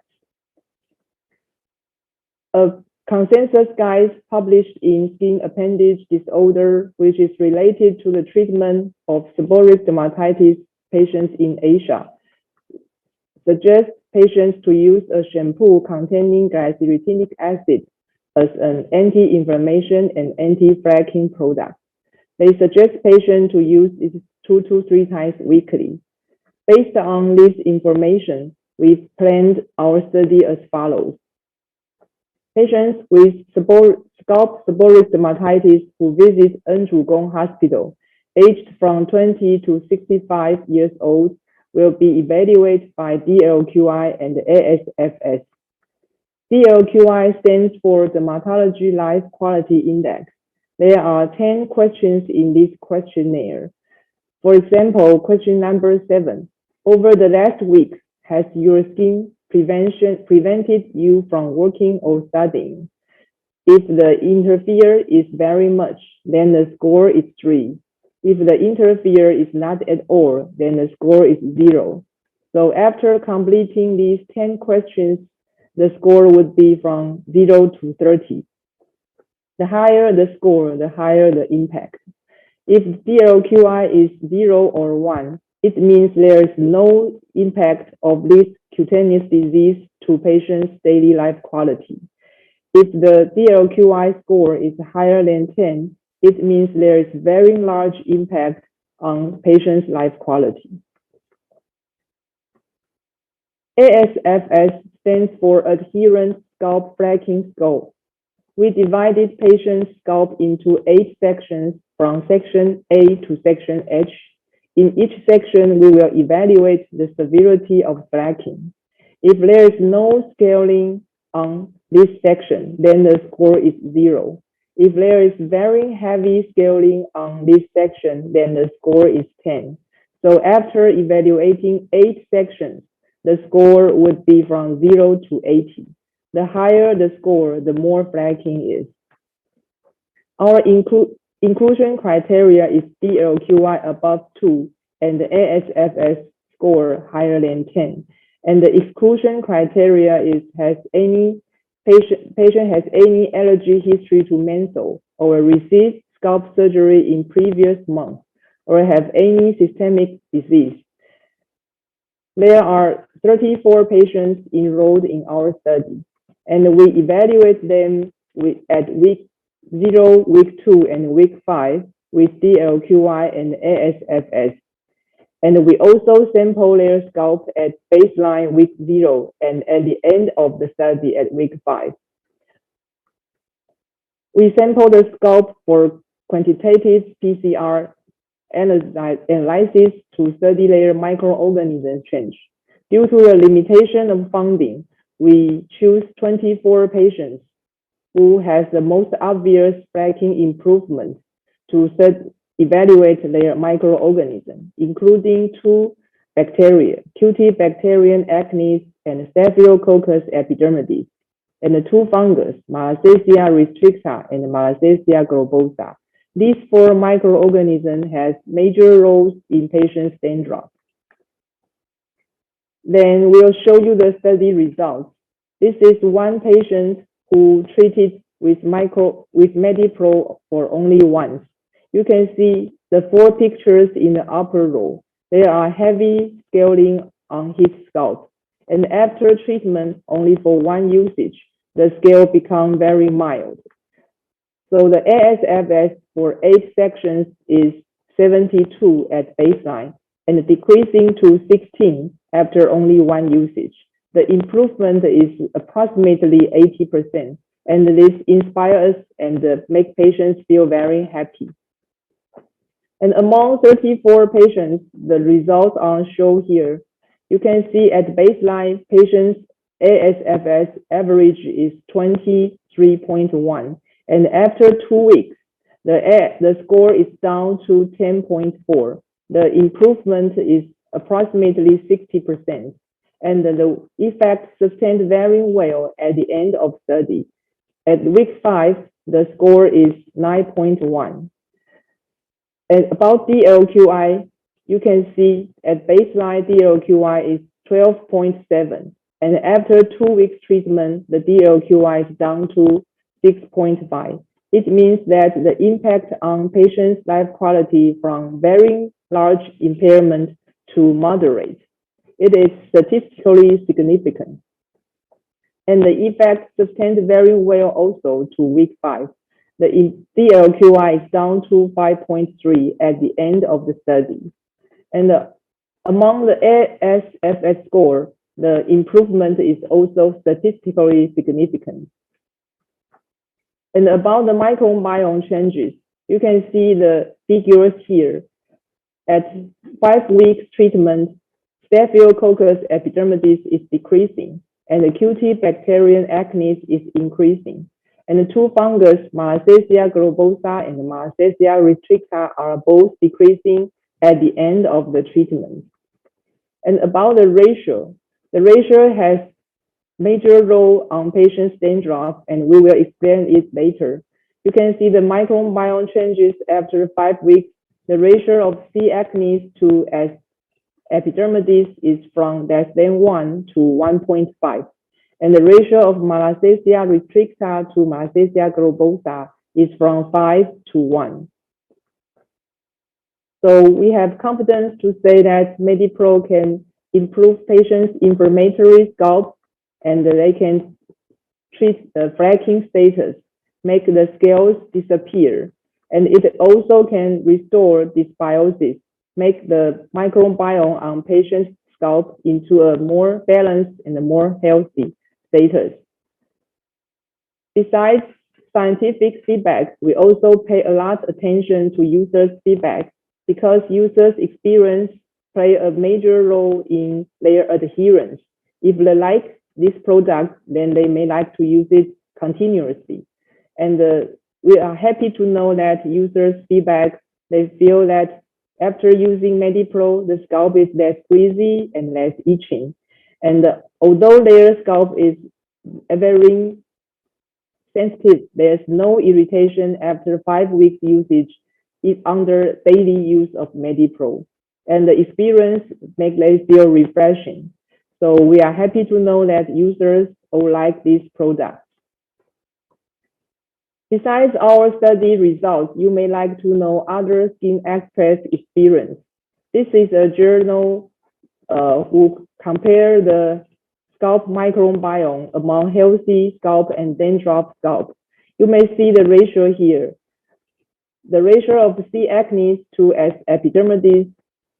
A consensus guide published in Skin Appendage Disorder, which is related to the treatment of seborrheic dermatitis patients in Asia, suggests patients to use a shampoo containing glycyrrhetinic acid as an anti-inflammation and anti-flaking product. They suggest patients to use it 2 to 3 times weekly. Based on this information, we planned our study as follows. Patients with scalp seborrheic dermatitis who visit Enjugong Hospital, aged from 20 to 65 years old, will be evaluated by DLQI and ASFS. DLQI stands for Dermatology Life Quality Index. There are 10 questions in this questionnaire. For example, question number 7. Over the last week, has your skin prevented you from working or studying? If the interfere is very much, then the score is 3. If the interfere is not at all, then the score is 0. So after completing these 10 questions, the score would be from 0 to 30. The higher the score, the higher the impact. If DLQI is 0 or 1, it means there is no impact of this cutaneous disease to patients' daily life quality. If the DLQI score is higher than 10, it means there is very large impact on patients' life quality. ASFS stands for Adherent Scalp Flaking Score. We divided patients' scalp into 8 sections from section A to section H. In each section, we will evaluate the severity of flaking. If there is no scaling on this section, then the score is 0. If there is very heavy scaling on this section, then the score is 10. So after evaluating 8 sections, the score would be from 0 to 80. The higher the score, the more flaking is. Our inclusion criteria is DLQI above 2 and the ASFS score higher than 10. And the exclusion criteria is patient has any allergy history to menthol or received scalp surgery in previous month or have any systemic disease. There are 34 patients enrolled in our study, and we evaluate them at week 0, week 2, and week 5 with DLQI and ASFS. And we also sample their scalp at baseline week 0 and at the end of the study at week 5. We sample the scalp for quantitative PCR analysis to study their microorganism change. Due to the limitation of funding, we choose 24 patients who has the most obvious flaking improvement to evaluate their microorganism, including 2 bacteria, Cutibacterium acnes and Staphylococcus epidermidis, and the 2 fungus, Malassezia restricta and Malassezia globosa. These 4 microorganisms has major roles in patients' dandruff. Then we'll show you the study results. This is one patient who treated with MediPRO for only once. You can see the 4 pictures in the upper row. There are heavy scaling on his scalp. And after treatment, only for 1 usage, the scale becomes very mild. So the ASFS for 8 sections is 72 at baseline and decreasing to 16 after only 1 usage. The improvement is approximately 80%, and this inspires us and make patients feel very happy. And among 34 patients, the results are shown here. You can see at baseline, patients' ASFS average is 23.1, and after 2 weeks, the score is down to 10.4. The improvement is approximately 60%, and the effect sustained very well at the end of study. At week 5, the score is 9.1. And about DLQI, you can see at baseline DLQI is 12.7, and after 2 weeks treatment, the DLQI is down to 6.5. It means that the impact on patients' life quality from very large impairment to moderate. It is statistically significant. And the effect sustained very well also to week 5. The DLQI is down to 5.3 at the end of the study. And among the ASFS score, the improvement is also statistically significant. And about the microbiome changes, you can see the figures here. At 5 weeks treatment, Staphylococcus epidermidis is decreasing, and the Cutibacterium acnes is increasing. And the 2 fungus, Malassezia globosa and Malassezia restricta, are both decreasing at the end of the treatment. And about the ratio has major role on patients' dandruff, and we will explain it later. You can see the microbiome changes after 5 weeks. The ratio of C. acnes to S. epidermidis is from less than 1 to 1.5. And the ratio of malassezia restricta to malassezia globosa is from 5 to 1. So we have confidence to say that MediPRO can improve patients' inflammatory scalp, and they can treat the flaking status, make the scales disappear, and it also can restore dysbiosis, make the microbiome on patients' scalp into a more balanced and a more healthy status. Besides scientific feedback, we also pay a lot of attention to users' feedback because users' experience play a major role in their adherence. If they like this product, then they may like to use it continuously. And we are happy to know that users' feedback, they feel that after using MediPRO, the scalp is less greasy and less itching. And although their scalp is very sensitive, there's no irritation after 5 weeks usage under daily use of MediPRO. And the experience makes them feel refreshing. So we are happy to know that users will like this product. Besides our study results, you may like to know other Skin Express experience. This is a journal who compare the scalp microbiome among healthy scalp and dandruff scalp. You may see the ratio here. The ratio of C. acnes to S. epidermidis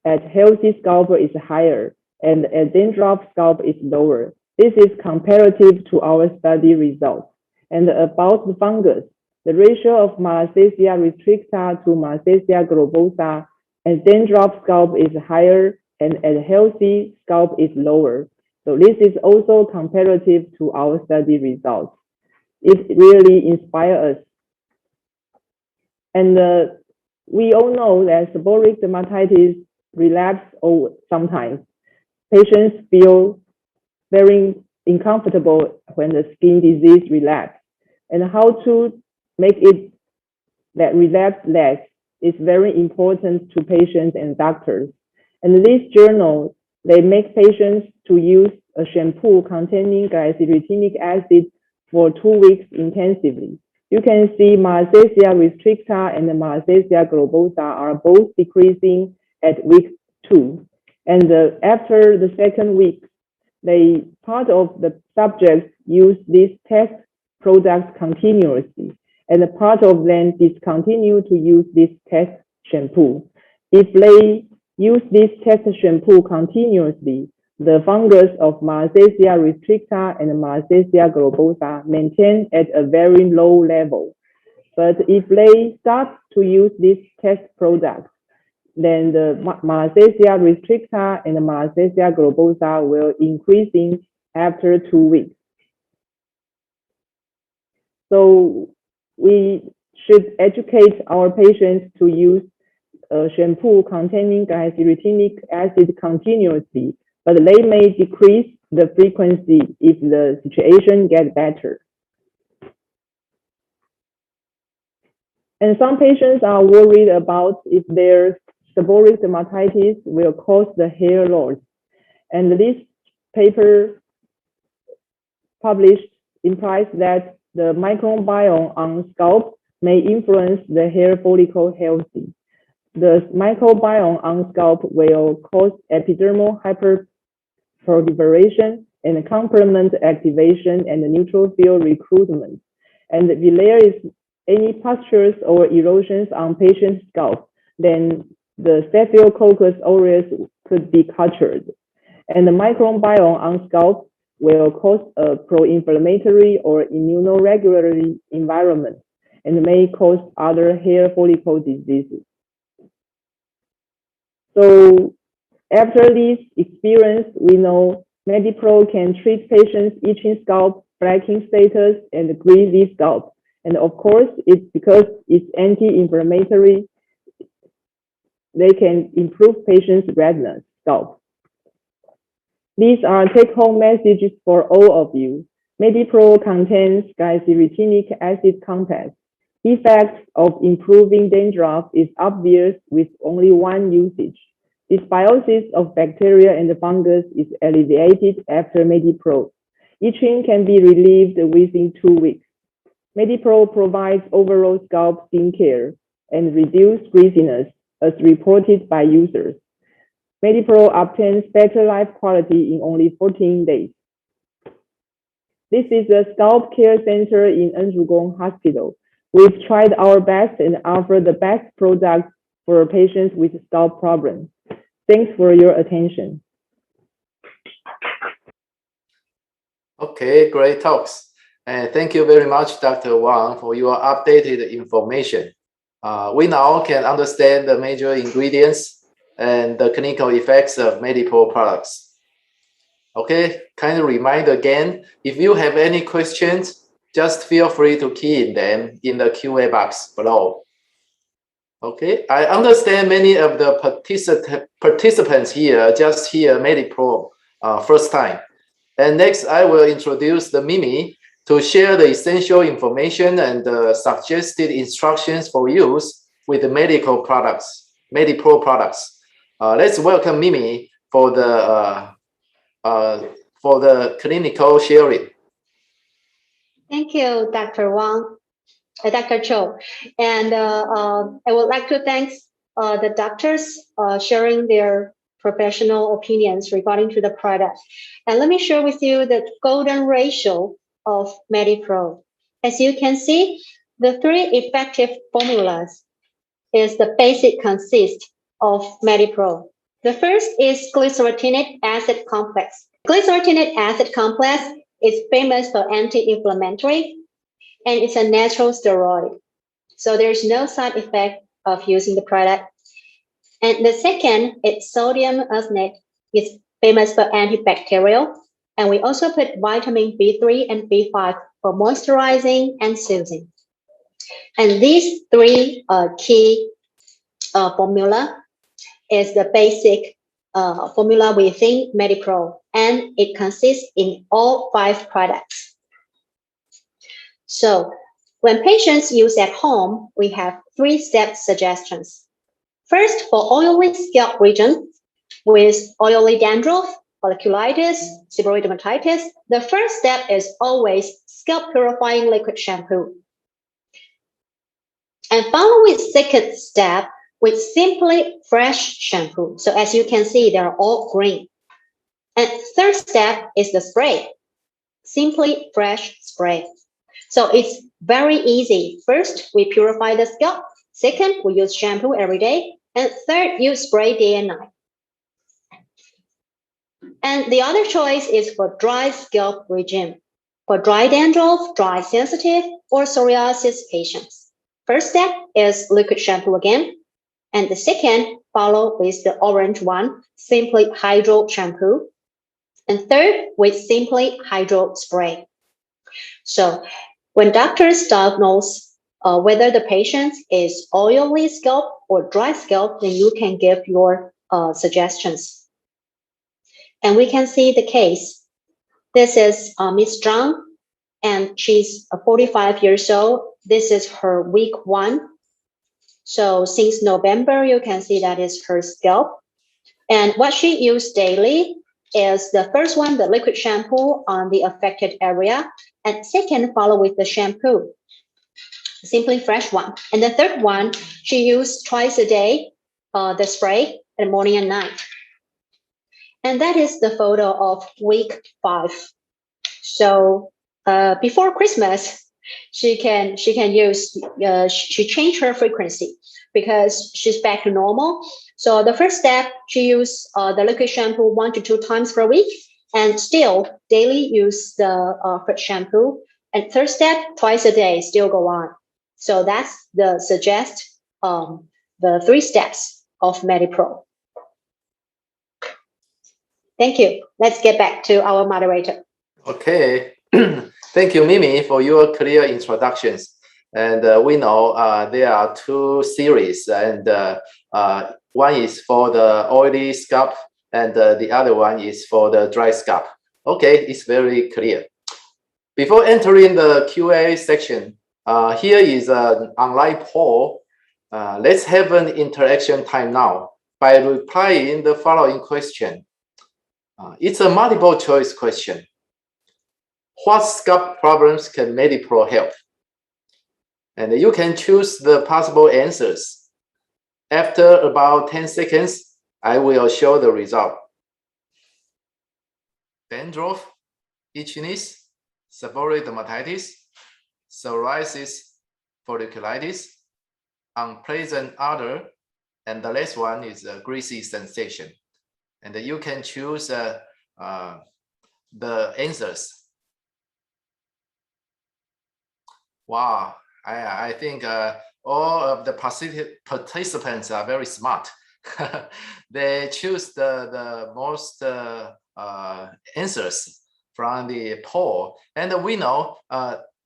at healthy scalp is higher, and at dandruff scalp is lower. This is comparative to our study results. And about the fungus, the ratio of malassezia restricta to malassezia globosa at dandruff scalp is higher, and at healthy scalp is lower. So this is also comparative to our study results. It really inspires us. And we all know that seborrheic dermatitis relapse sometimes. Patients feel very uncomfortable when the skin disease relapse. And how to make it that relapse less is very important to patients and doctors. And this journal, they make patients to use a shampoo containing glycyrrhetinic acid for 2 weeks intensively. You can see malassezia restricta and malassezia globosa are both decreasing at week 2. And after the second week, part of the subjects use this test product continuously, and a part of them discontinue to use this test shampoo. If they use this test shampoo continuously, the fungus of malassezia restricta and malassezia globosa maintain at a very low level. But if they start to use this test product, then the malassezia restricta and malassezia globosa will increasing after 2 weeks. So we should educate our patients to use a shampoo containing glycyrrhetinic acid continuously, but they may decrease the frequency if the situation gets better. And some patients are worried about if their seborrheic dermatitis will cause the hair loss. And this paper published implies that the microbiome on scalp may influence the hair follicle healthy. The microbiome on scalp will cause epidermal hyperproliferation and complement activation and neutrophil recruitment. And if there is any pustules or erosions on patient's scalp, then the Staphylococcus aureus could be cultured. And the microbiome on scalp will cause a pro-inflammatory or immunoregulatory environment and may cause other hair follicle diseases. So after this experience, we know MediPRO can treat patients' itching scalp, flaking status, and greasy scalp. And of course, it's because it's anti-inflammatory, they can improve patients' redness scalp. These are take-home messages for all of you. MediPRO contains glycyrrhetinic acid complex. Effects of improving dandruff is obvious with only one usage. Dysbiosis of bacteria and fungus is alleviated after MediPRO. Itching can be relieved within 2 weeks. MediPRO provides overall scalp skin care and reduced greasiness as reported by users. MediPRO obtains better life quality in only 14 days. This is a scalp care center in Enjugong Hospital. We've tried our best and offer the best products for patients with scalp problems. Thanks for your attention. Okay, great talks. And thank you very much, Dr. Wang, for your updated information. We now can understand the major ingredients and the clinical effects of MediPRO products. Okay, kind of remind again, if you have any questions, just feel free to key in them in the QA box below. Okay, I understand many of the participants here just hear MediPRO first time. And next, I will introduce the Mimi to share the essential information and suggested instructions for use with the medical products, MediPRO products. Let's welcome Mimi for the clinical sharing. Thank you, Dr. Wang, Dr. Cho. And I would like to thank the doctors sharing their professional opinions regarding to the product. And let me share with you the golden ratio of MediPRO. As you can see, the 3 effective formulas is the basic consist of MediPRO. The first is glycerotinic acid complex. Glycerotinic acid complex is famous for anti-inflammatory, and it's a natural steroid. So there's no side effect of using the product. And the second is sodium arsenate. It's famous for antibacterial. And we also put vitamin B3 and B5 for moisturizing and soothing. And these 3 key formula is the basic formula within MediPRO, and it consists in all 5 products. So when patients use at home, we have 3-step suggestions. First, for oily scalp region with oily dandruff, folliculitis, seborrheic dermatitis, the first step is always scalp purifying liquid shampoo. And follow with second step with simply fresh shampoo. So as you can see, they're all green. And third step is the spray, simply fresh spray. So it's very easy. First, we purify the scalp. Second, we use shampoo every day. And third, you spray day and night. And the other choice is for dry scalp regime, for dry dandruff, dry sensitive, or psoriasis patients. First step is liquid shampoo again. And the second, follow with the orange one, simply hydro shampoo. And third, with simply hydro spray. So when doctors diagnose whether the patient is oily scalp or dry scalp, then you can give your suggestions. And we can see the case. This is Miss Zhang, and she's 45 years old. This is her week 1. So since November, you can see that is her scalp. And what she used daily is the first one, the liquid shampoo on the affected area. And second, follow with the shampoo, simply fresh one. And the third one, she used twice a day, the spray in the morning and night. And that is the photo of week 5. So before Christmas, she can use, she changed her frequency because she's back to normal. So the first step, she used the liquid shampoo 1 to 2 times per week, and still daily use the fresh shampoo. And third step, twice a day, still go on. So that's the the 3 steps of MediPRO. Thank you. Let's get back to our moderator. Okay. Thank you, Mimi, for your clear introductions. And we know there are 2 series, and one is for the oily scalp, and the other one is for the dry scalp. Okay, it's very clear. Before entering the QA section, here is an online poll. Let's have an interaction time now. by replying the following question. It's a multiple choice question. What scalp problems can MediPRO help? And you can choose the possible answers. After about 10 seconds, I will show the result. Dandruff, itchiness, seborrheic dermatitis, psoriasis, folliculitis, unpleasant odor, and the last one is a greasy sensation. And you can choose the answers. Wow, I think all of the participants are very smart. They choose the most answers from the poll, and we know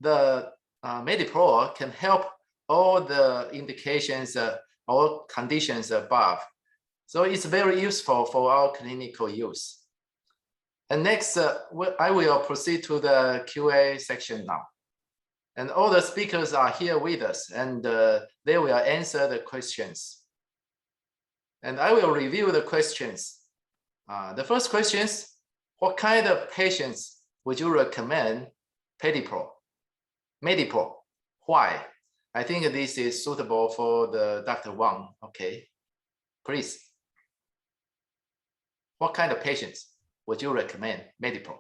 the MediPRO can help all the indications, all conditions above. So it's very useful for our clinical use. And next, I will proceed to the QA section now. And all the speakers are here with us, and they will answer the questions. And I will review the questions. The first question is, what kind of patients would you recommend MediPRO? Why? I think this is suitable for the Dr. Wang. Okay, please. What kind of patients would you recommend MediPRO?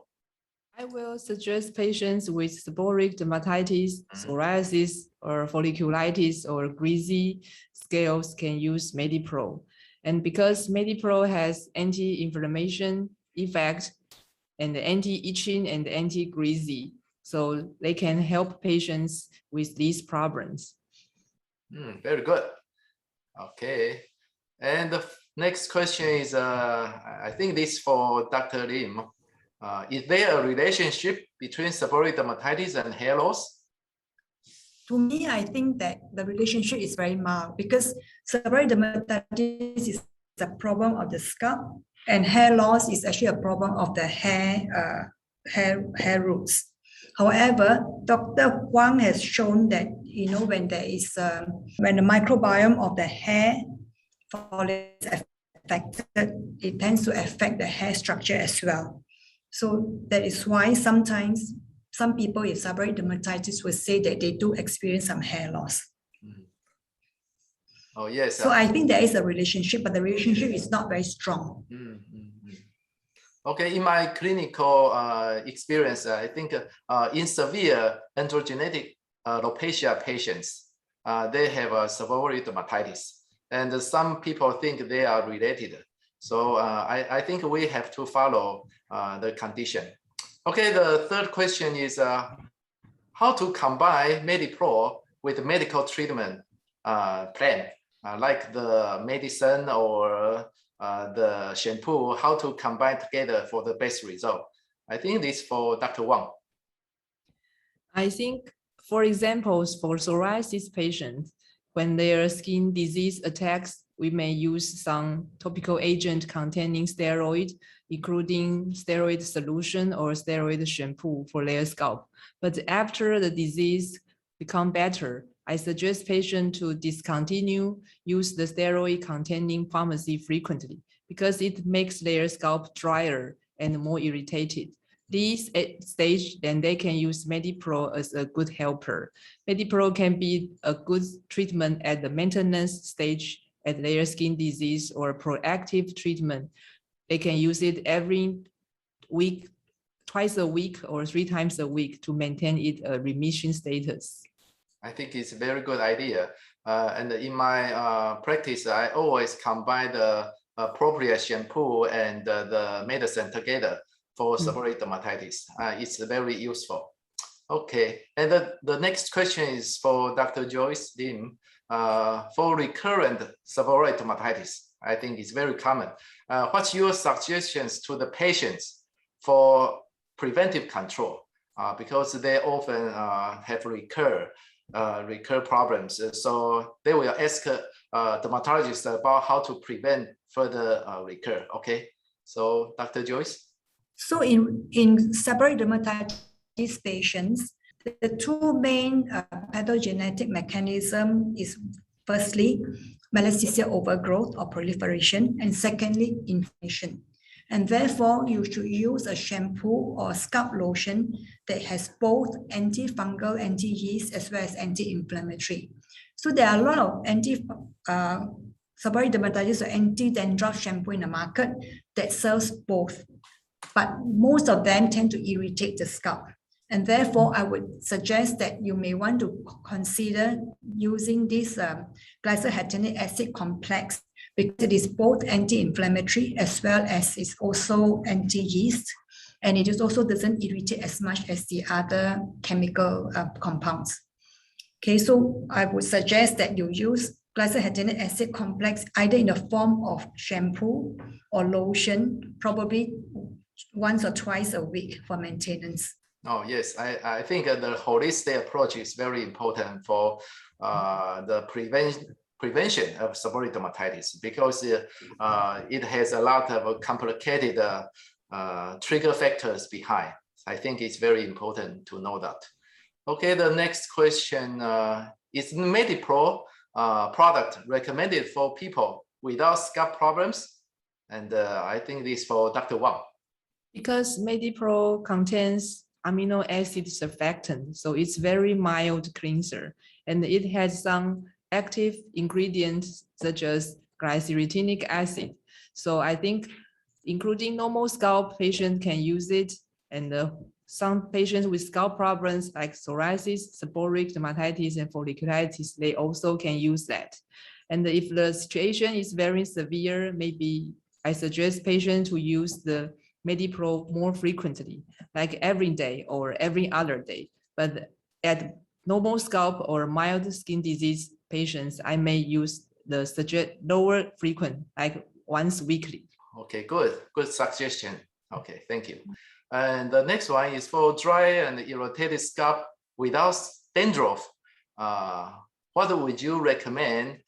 I will suggest patients with seborrheic dermatitis, psoriasis, or folliculitis, or greasy scales can use MediPRO. And because MediPRO has anti-inflammation effect and anti-itching and anti-greasy, so they can help patients with these problems. Very good. Okay. And the next question is, I think this is for Dr. Lim. Is there a relationship between seborrheic dermatitis and hair loss? To me, I think that the relationship is very mild because seborrheic dermatitis is a problem of the scalp, and hair loss is actually a problem of the hair roots. However, Dr. Wang has shown that when there is when the microbiome of the hair follicles is affected, it tends to affect the hair structure as well. So that is why sometimes some people with seborrheic dermatitis will say that they do experience some hair loss. Oh, yes. So I think there is a relationship, but the relationship is not very strong. Okay, in my clinical experience, I think in severe androgenetic alopecia patients, they have a seborrheic dermatitis, and some people think they are related. So I think we have to follow the condition. Okay, the third question is how to combine MediPRO with medical treatment plan, like the medicine or the shampoo, how to combine together for the best result. I think this is for Dr. Wang. I think, for example, for psoriasis patients, when their skin disease attacks, we may use some topical agent containing steroid, including steroid solution or steroid shampoo for their scalp. But after the disease become better, I suggest patients to discontinue use the steroid containing pharmacy frequently because it makes their scalp drier and more irritated. This stage, then they can use MediPRO as a good helper. MediPRO can be a good treatment at the maintenance stage at their skin disease or proactive treatment. They can use it every week, twice a week or 3 times a week to maintain it a remission status. I think it's a very good idea. And in my practice, I always combine the appropriate shampoo and the medicine together for seborrheic dermatitis. It's very useful. Okay, and the next question is for Dr. Joyce Lim. For recurrent seborrheic dermatitis, I think it's very common. What's your suggestions to the patients for preventive control? Because they often have recur problems. So they will ask dermatologists about how to prevent further recur. Okay, so Dr. Joyce? So in seborrheic dermatitis patients, the 2 main pathogenetic mechanism is Firstly, melasticea overgrowth or proliferation, and secondly, inflammation. And therefore, you should use a shampoo or scalp lotion that has both antifungal, anti-yeast, as well as anti-inflammatory. So there are a lot of seborrheic dermatitis or anti-dandruff shampoo in the market that serves both, but most of them tend to irritate the scalp. And therefore, I would suggest that you may want to consider using this glycyrrhetinic acid complex because it is both anti-inflammatory as well as it's also anti-yeast. And it is also doesn't irritate as much as the other chemical compounds. Okay, so I would suggest that you use glycyrrhetinic acid complex either in the form of shampoo or lotion, probably once or twice a week for maintenance. Oh, yes, I think the holistic approach is very important for the prevention of seborrheic dermatitis because it has a lot of complicated trigger factors behind. I think it's very important to know that. Okay, the next question is MediPRO product recommended for people without scalp problems? And I think this is for Dr. Wang. Because MediPRO contains amino acid surfactant, so it's very mild cleanser, and it has some active ingredients such as glycyrrhetinic acid. So I think including normal scalp patient can use it, and some patients with scalp problems like psoriasis, seborrheic dermatitis, and folliculitis, they also can use that. And if the situation is very severe, maybe I suggest patients to use the MediPRO more frequently, like every day or every other day. But at normal scalp or mild skin disease patients, I may use the lower frequent, like once weekly. Okay, good suggestion. Okay, thank you. And the next one is for dry and irritated scalp without dandruff. What would you recommend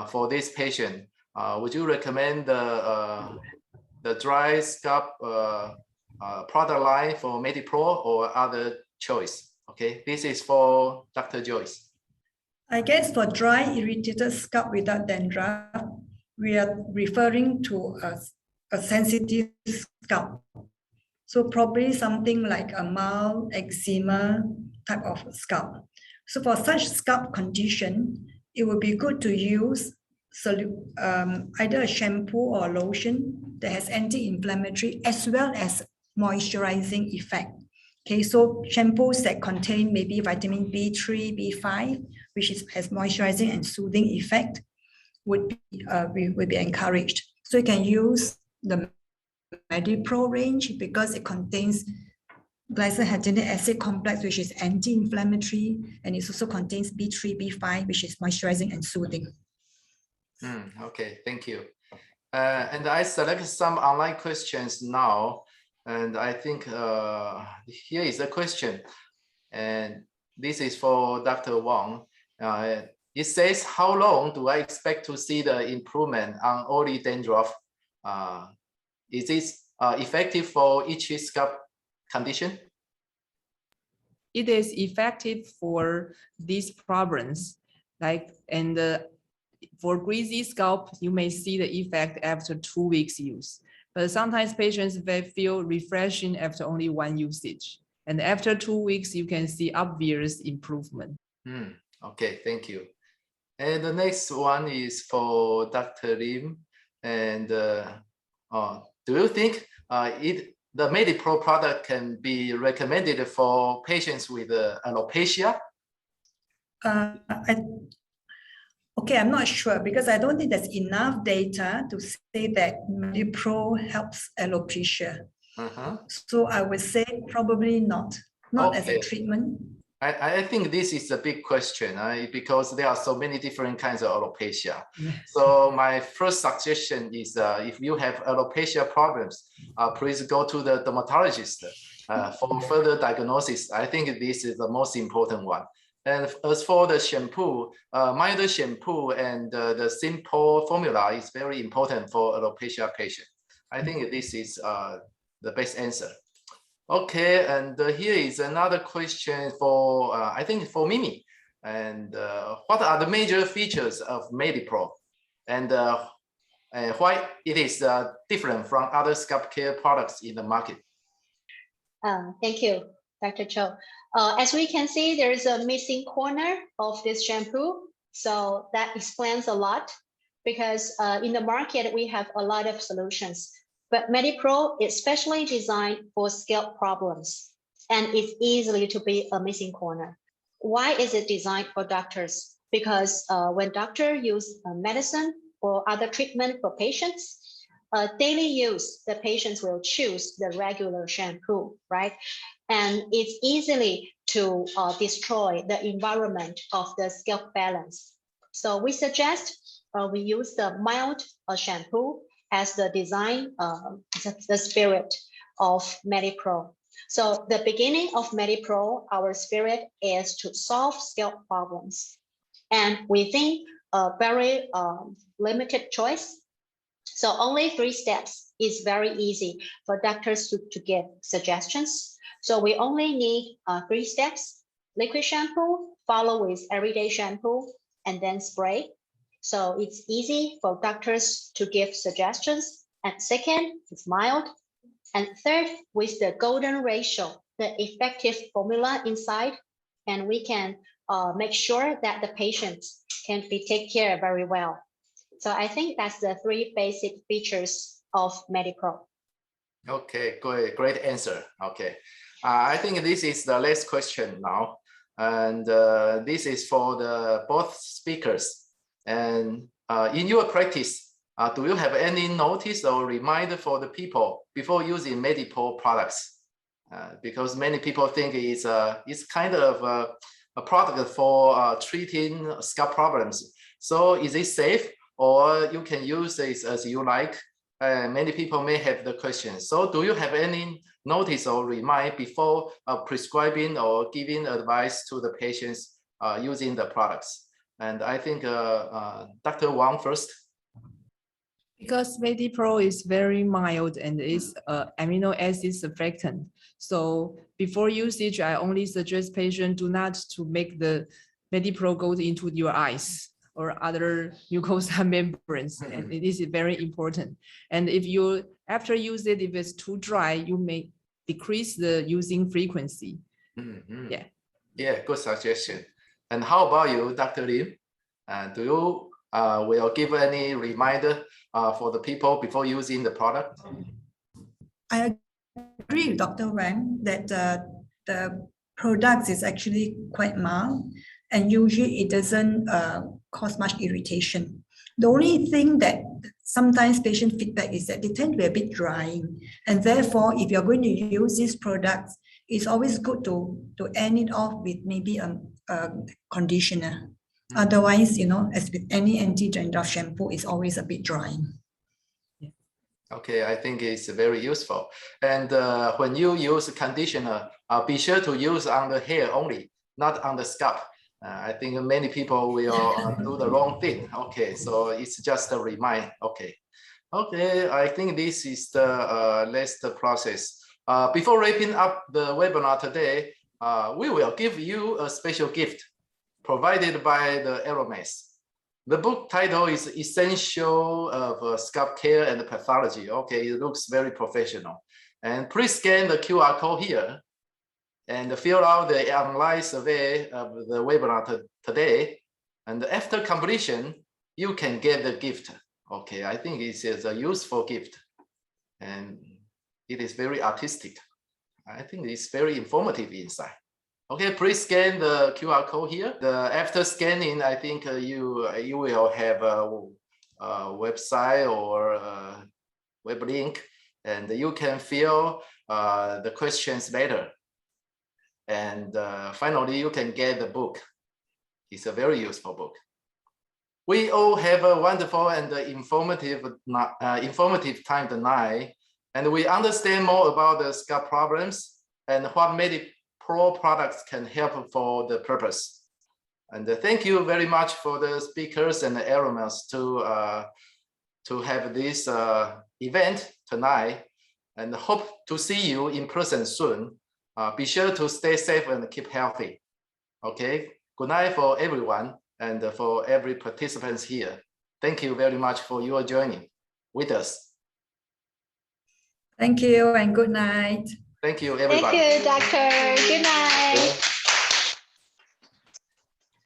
for this patient? Would you recommend the dry scalp product line for MediPRO or other choice? Okay, this is for Dr. Joyce. I guess for dry irritated scalp without dandruff, we are referring to a sensitive scalp. So probably something like a mild eczema type of scalp. So for such scalp condition, it would be good to use either a shampoo or a lotion that has anti-inflammatory as well as moisturizing effect. Okay, so shampoos that contain maybe vitamin B3, B5, which has moisturizing and soothing effect, would be encouraged. So you can use the MediPRO range because it contains glycyrrhetinic acid complex, which is anti-inflammatory, and it also contains B3, B5, which is moisturizing and soothing. Okay, thank you. And I selected some online questions now, and I think here is a question, and this is for Dr. Wang. It says, how long do I expect to see the improvement on oily dandruff? Is this effective for each scalp condition? It is effective for these problems, for greasy scalp, you may see the effect after 2 weeks use. But sometimes patients may feel refreshing after only one usage. And after 2 weeks, you can see obvious improvement. Okay, thank you. And the next one is for Dr. Lim. And do you think the MediPRO product can be recommended for patients with alopecia? Okay, I'm not sure because I don't think there's enough data to say that MediPRO helps alopecia. So I would say probably not as a treatment. I think this is a big question because there are so many different kinds of alopecia. Yes. So my first suggestion is if you have alopecia problems, please go to the dermatologist for further diagnosis. I think this is the most important one. And as for the shampoo, milder shampoo and the simple formula is very important for alopecia patients. I think this is the best answer. Okay, and here is another question for, I think for Mimi. And what are the major features of MediPRO, and why it is different from other scalp care products in the market? Thank you, Dr. Cho. As we can see, there is a missing corner of this shampoo. So that explains a lot, because in the market, we have a lot of solutions. But MediPRO is specially designed for scalp problems, and it's easily to be a missing corner. Why is it designed for doctors? Because when doctors use medicine or other treatment for patients, daily use, the patients will choose the regular shampoo, right? And it's easily to destroy the environment of the scalp balance. So we suggest we use the mild shampoo as the design, the spirit of MediPRO. So the beginning of MediPRO, our spirit is to solve scalp problems. And we think a very limited choice. So only 3 steps is very easy for doctors to give suggestions. So we only need 3 steps: liquid shampoo, follow with everyday shampoo, and then spray. So it's easy for doctors to give suggestions. And second, it's mild. And third, with the golden ratio, the effective formula inside, and we can make sure that the patients can be taken care of very well. So I think that's the 3 basic features of MediPRO. Okay, great answer. Okay, I think this is the last question now, and this is for the both speakers. And in your practice, do you have any notice or reminder for the people before using MediPRO products? Because many people think it's kind of a product for treating scalp problems. So is it safe, or you can use this as you like? Many people may have the question. So do you have any notice or remind before prescribing or giving advice to the patients using the products? And I think Dr. Wang first. Because MediPRO is very mild and is amino acid surfactant. So before usage, I only suggest patients do not to make the MediPRO go into your eyes or other mucosa membranes, and it is very important. And if you, after use it, if it's too dry, you may decrease the using frequency. Mm-hmm. Yeah. Yeah, good suggestion. And how about you, Dr. Lim? Do you will give any reminder for the people before using the product? I agree with Dr. Wang that the product is actually quite mild, and usually it doesn't cause much irritation. The only thing that sometimes patient feedback is that they tend to be a bit drying, and therefore, if you're going to use these products, it's always good to end it off with maybe a conditioner. Otherwise, as with any anti-dandruff shampoo, it's always a bit drying. Okay, I think it's very useful. And when you use conditioner, be sure to use on the hair only, not on the scalp. I think many people will do the wrong thing. Okay, so it's just a remind. Okay, I think this is the last process. Before wrapping up the webinar today, we will give you a special gift provided by the AROMASE. The book title is Essential of Scalp Care and Pathology. Okay, it looks very professional. And please scan the QR code here and fill out the online survey of the webinar today. And after completion, you can get the gift. Okay, I think it is a useful gift. And it is very artistic. I think it's very informative inside. Okay, please scan the QR code here. After scanning, I think you will have a website or a web link, and you can fill the questions later. And finally, you can get the book. It's a very useful book. We all have a wonderful and informative time tonight, and we understand more about the scalp problems and what MediPRO products can help for the purpose. And thank you very much for the speakers and the AROMASE to have this event tonight, and hope to see you in person soon. Be sure to stay safe and keep healthy. Okay, Good night for everyone and for every participant here. Thank you very much for your joining with us. Thank you and good night. Thank you, everybody. Thank you, doctor. Good night. Yeah.